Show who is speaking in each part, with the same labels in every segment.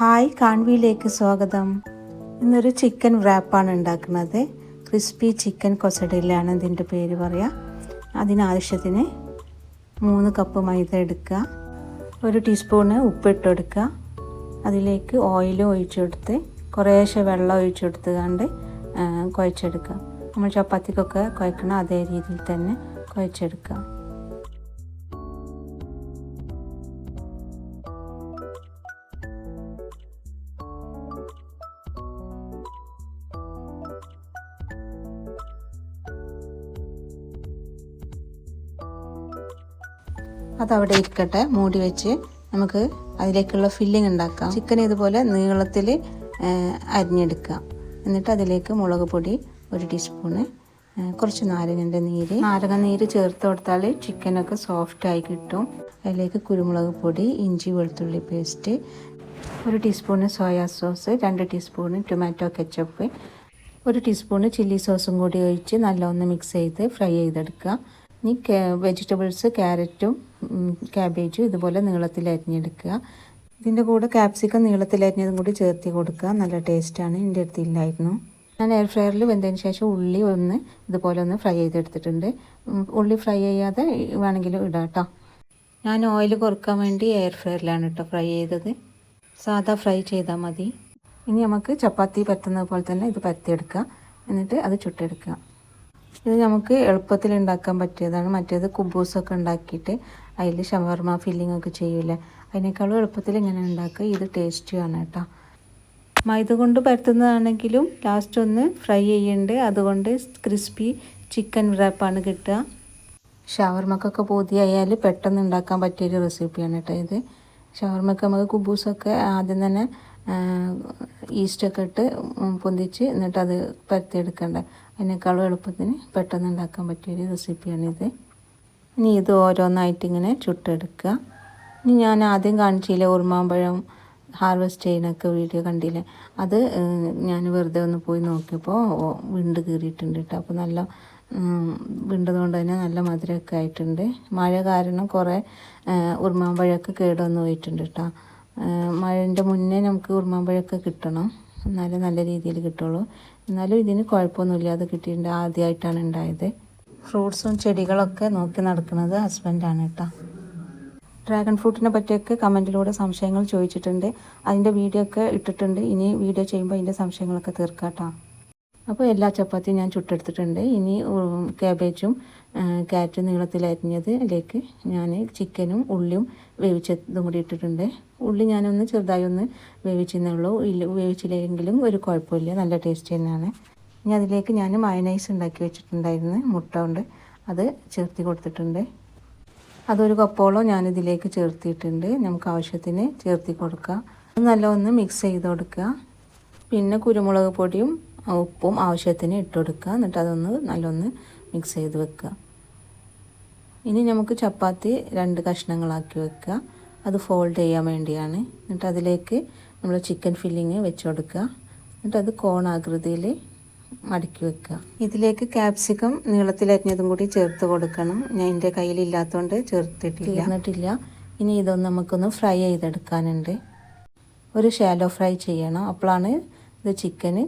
Speaker 1: Hi കാൺവിയിലേക്ക് സ്വാഗതം. ഇന്നൊരു chicken wrap-ആണ് ഉണ്ടാക്കുന്നത്. ക്രിസ്പി ചിക്കൻ കൊസഡില്ലാണ് ഇതിൻ്റെ പേര് പറയുക. അതിനാവശ്യത്തിന് 3 കപ്പ് മൈദ എടുക്കുക, 1 ടീസ്പൂണ് ഉപ്പിട്ട് കൊടുക്കുക, അതിലേക്ക് ഓയിൽ ഒഴിച്ചെടുത്ത് കുറേശ്ശെ വെള്ളം ഒഴിച്ചെടുത്ത് കണ്ട് കുഴച്ചെടുക്കുക. നമ്മൾ ചപ്പാത്തിക്കൊക്കെ കുഴക്കണം അതേ രീതിയിൽ തന്നെ കുഴച്ചെടുക്കുക. അതവിടെ ഇരിക്കട്ടെ. മൂടി വെച്ച് നമുക്ക് അതിലേക്കുള്ള ഫില്ലിംഗ് ഉണ്ടാക്കാം. ചിക്കൻ ഇതുപോലെ നീളത്തിൽ അരിഞ്ഞെടുക്കുക. എന്നിട്ട് അതിലേക്ക് മുളക് പൊടി 1 ടീസ്പൂണ്, കുറച്ച് നാരങ്ങ നീര് ചേർത്ത് കൊടുത്താൽ ചിക്കനൊക്കെ സോഫ്റ്റായി കിട്ടും. അതിലേക്ക് കുരുമുളക് പൊടി, ഇഞ്ചി വെളുത്തുള്ളി paste, 1 teaspoon soya sauce, 2 teaspoon tomato ketchup, 1 teaspoon chilli സോസും കൂടി ഒഴിച്ച് നല്ലൊന്ന് മിക്സ് ചെയ്ത് ഫ്രൈ ചെയ്തെടുക്കുക. ഇനി വെജിറ്റബിൾസ് ക്യാരറ്റും ക്യാബേജും ഇതുപോലെ നീളത്തിൽ അരിഞ്ഞെടുക്കുക. ഇതിൻ്റെ കൂടെ ക്യാപ്സിക്കം നീളത്തിൽ അരിഞ്ഞതും കൂടി ചേർത്ത് കൊടുക്കുക. നല്ല ടേസ്റ്റാണ്. എൻ്റെ അടുത്ത് ഇല്ലായിരുന്നു. ഞാൻ എയർ ഫ്രയറിൽ വെന്തതിന് ശേഷം ഉള്ളി ഇതുപോലെ ഒന്ന് ഫ്രൈ ചെയ്തെടുത്തിട്ടുണ്ട്. ഉള്ളി ഫ്രൈ ചെയ്യാതെ വേണമെങ്കിലും ഇടാം കേട്ടോ. ഞാൻ ഓയിൽ കുറക്കാൻ വേണ്ടി എയർ ഫ്രയറിലാണ് കേട്ടോ ഫ്രൈ ചെയ്തത്. സാധാ ഫ്രൈ ചെയ്താൽ മതി. ഇനി നമുക്ക് ചപ്പാത്തി പരത്തുന്നത് പോലെ തന്നെ ഇത് പരത്തിയെടുക്കുക. എന്നിട്ട് അത് ചുട്ടെടുക്കുക. ഇത് നമുക്ക് എളുപ്പത്തിൽ ഉണ്ടാക്കാൻ പറ്റിയതാണ്. മറ്റേത് കുബൂസൊക്കെ ഉണ്ടാക്കിയിട്ട് അതിൽ ഷവർമ ഫില്ലിംഗ് ഒക്കെ ചെയ്യൂലേ, അതിനേക്കാളും എളുപ്പത്തിൽ ഇങ്ങനെ ഉണ്ടാക്കുക. ഇത് ടേസ്റ്റിയാണ് കേട്ടോ. മൈദ കൊണ്ട് പരത്തുന്നതാണെങ്കിലും ലാസ്റ്റ് ഒന്ന് ഫ്രൈ ചെയ്യുന്നുണ്ട്. അതുകൊണ്ട് ക്രിസ്പി ചിക്കൻ wrap-ആണ് കിട്ടുക. ഷവർമക്കൊക്കെ പൂതിയായാൽ പെട്ടെന്ന് ഉണ്ടാക്കാൻ പറ്റിയൊരു റെസിപ്പിയാണ് കേട്ടോ ഇത്. ഷവർമക്ക് നമുക്ക് കുബൂസൊക്കെ ആദ്യം തന്നെ ഈസ്റ്റൊക്കെ ഇട്ട് പൊന്തിച്ച് എന്നിട്ട് അത് പരത്തിയെടുക്കണ്ട. അതിനേക്കാളും എളുപ്പത്തിന് പെട്ടെന്ന് ഉണ്ടാക്കാൻ പറ്റിയൊരു റെസിപ്പിയാണിത്. ഇനി ഇത് ഓരോന്നായിട്ട് ഇങ്ങനെ ചുട്ടെടുക്കുക. ഇനി ഞാൻ ആദ്യം കാണിച്ചില്ലേ ഉറുമാമ്പഴം ഹാർവെസ്റ്റ് ചെയ്യുന്നൊക്കെ വീഡിയോ കണ്ടില്ലേ, അത് ഞാൻ വെറുതെ ഒന്ന് പോയി നോക്കിയപ്പോൾ വിണ്ട് കീറിയിട്ടുണ്ട് കേട്ടോ. അപ്പോൾ നല്ല വിണ്ടതുകൊണ്ട് തന്നെ നല്ല മധുരമൊക്കെ ആയിട്ടുണ്ട്. മഴ കാരണം കുറേ ഉറുമാമ്പഴമൊക്കെ കേടുവന്ന് പോയിട്ടുണ്ട് കേട്ടോ. മഴൻ്റെ മുന്നേ നമുക്ക് ഉറുമാമ്പഴമൊക്കെ കിട്ടണം, എന്നാലേ നല്ല രീതിയിൽ കിട്ടുള്ളൂ. എന്നാലും ഇതിന് കുഴപ്പമൊന്നുമില്ല, അത് കിട്ടിയിട്ടുണ്ട്. ആദ്യമായിട്ടാണ് ഉണ്ടായത്. ഫ്രൂട്ട്സും ചെടികളൊക്കെ നോക്കി നടക്കുന്നത് ഹസ്ബൻഡാണ് കേട്ടോ. ഡ്രാഗൺ ഫ്രൂട്ടിനെ പറ്റിയൊക്കെ കമൻറ്റിലൂടെ സംശയങ്ങൾ ചോദിച്ചിട്ടുണ്ട്. അതിൻ്റെ വീഡിയോ ഒക്കെ ഇട്ടിട്ടുണ്ട്. ഇനി വീഡിയോ ചെയ്യുമ്പോൾ അതിൻ്റെ സംശയങ്ങളൊക്കെ തീർക്കാം കേട്ടോ. അപ്പോൾ എല്ലാ ചപ്പാത്തിയും ഞാൻ ചുട്ടെടുത്തിട്ടുണ്ട്. ഇനി ക്യാബേജും ക്യാരറ്റും നീളത്തിൽ അരിഞ്ഞതിലേക്ക് ഞാൻ ചിക്കനും ഉള്ളിയും വേവിച്ചതും കൂടി ഇട്ടിട്ടുണ്ട്. ഉള്ളി ഞാനൊന്ന് ചെറുതായി ഒന്ന് വേവിച്ചെന്നേ ഉള്ളൂ. വേവിച്ചില്ലെങ്കിലും ഒരു കുഴപ്പമില്ല, നല്ല ടേസ്റ്റ് തന്നെയാണ്. ഇനി അതിലേക്ക് ഞാൻ മയനൈസ് ഉണ്ടാക്കി വെച്ചിട്ടുണ്ടായിരുന്നു മുട്ട കൊണ്ട്, അത് ചേർത്തി കൊടുത്തിട്ടുണ്ട്. അതൊരു കപ്പോളം ഞാനിതിലേക്ക് ചേർത്തിയിട്ടുണ്ട്. നമുക്ക് ആവശ്യത്തിന് ചേർത്തി കൊടുക്കുക. നല്ല ഒന്ന് മിക്സ് ചെയ്ത് കൊടുക്കുക. പിന്നെ കുരുമുളക് പൊടിയും ഉപ്പും ആവശ്യത്തിന് ഇട്ട് കൊടുക്കുക. എന്നിട്ട് അതൊന്ന് നല്ലൊന്ന് മിക്സ് ചെയ്ത് വെക്കുക. ഇനി നമുക്ക് ചപ്പാത്തി 2 കഷ്ണങ്ങളാക്കി വെക്കുക. അത് ഫോൾഡ് ചെയ്യാൻ വേണ്ടിയാണ്. എന്നിട്ട് അതിലേക്ക് നമ്മൾ ചിക്കൻ ഫില്ലിങ് വെച്ച് കൊടുക്കുക. എന്നിട്ട് അത് കോണാകൃതിയിൽ മടക്കി വെക്കുക. ഇതിലേക്ക് ക്യാപ്സിക്കം നീളത്തിലരിഞ്ഞതും കൂടി ചേർത്ത് കൊടുക്കണം. ഞാൻ എൻ്റെ കയ്യിലില്ലാത്തതുകൊണ്ട് ചേർത്തിട്ടില്ല. ഇനി ഇതൊന്ന് നമുക്കൊന്ന് ഫ്രൈ ചെയ്തെടുക്കാനുണ്ട്. ഒരു ഷാലോ ഫ്രൈ ചെയ്യണം. അപ്പോഴാണ് ഇത് ചിക്കന്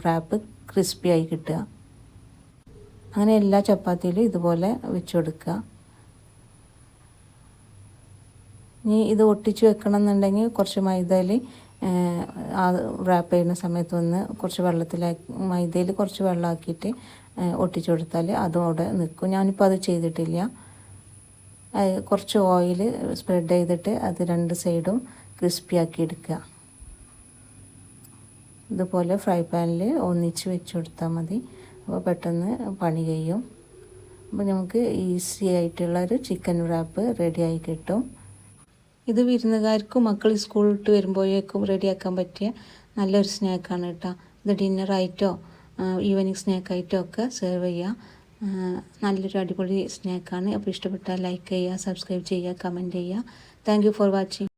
Speaker 1: wrap ക്രിസ്പി ആയി കിട്ടുക. അങ്ങനെ എല്ലാ ചപ്പാത്തിയിലും ഇതുപോലെ വെച്ച് കൊടുക്കുക. ഇനി ഇത് ഒട്ടിച്ച് വെക്കണം എന്നുണ്ടെങ്കിൽ കുറച്ച് മൈദയിൽ wrap ചെയ്യുന്ന സമയത്ത് കുറച്ച് മൈദയിൽ കുറച്ച് വെള്ളമാക്കിയിട്ട് ഒട്ടിച്ച് കൊടുത്താൽ അതും അവിടെ നിൽക്കും. ഞാനിപ്പോൾ അത് ചെയ്തിട്ടില്ല. കുറച്ച് ഓയിൽ സ്പ്രെഡ് ചെയ്തിട്ട് അത് 2 സൈഡും ക്രിസ്പി ആക്കി എടുക്കുക. ഇതുപോലെ ഫ്രൈ പാനിൽ ഒന്നിച്ച് വെച്ച് കൊടുത്താൽ മതി. അപ്പോൾ പെട്ടെന്ന് പണി കഴിയും. അപ്പോൾ നമുക്ക് ഈസി ആയിട്ടുള്ളൊരു ചിക്കൻ wrap റെഡിയായി കിട്ടും. ഇത് വിരുന്നുകാർക്കും മക്കൾ സ്കൂളിൽ വിട്ട് വരുമ്പോഴേക്കും റെഡിയാക്കാൻ പറ്റിയ നല്ലൊരു സ്നാക്കാണ് കേട്ടോ. ഇത് ഡിന്നറായിട്ടോ ഈവനിങ് സ്നാക്കായിട്ടോ ഒക്കെ സെർവ് ചെയ്യുക. നല്ലൊരു അടിപൊളി സ്നാക്കാണ്. അപ്പോൾ ഇഷ്ടപ്പെട്ടാൽ ലൈക്ക് ചെയ്യുക, സബ്സ്ക്രൈബ് ചെയ്യുക, കമൻറ്റ് ചെയ്യുക. Thank you for watching.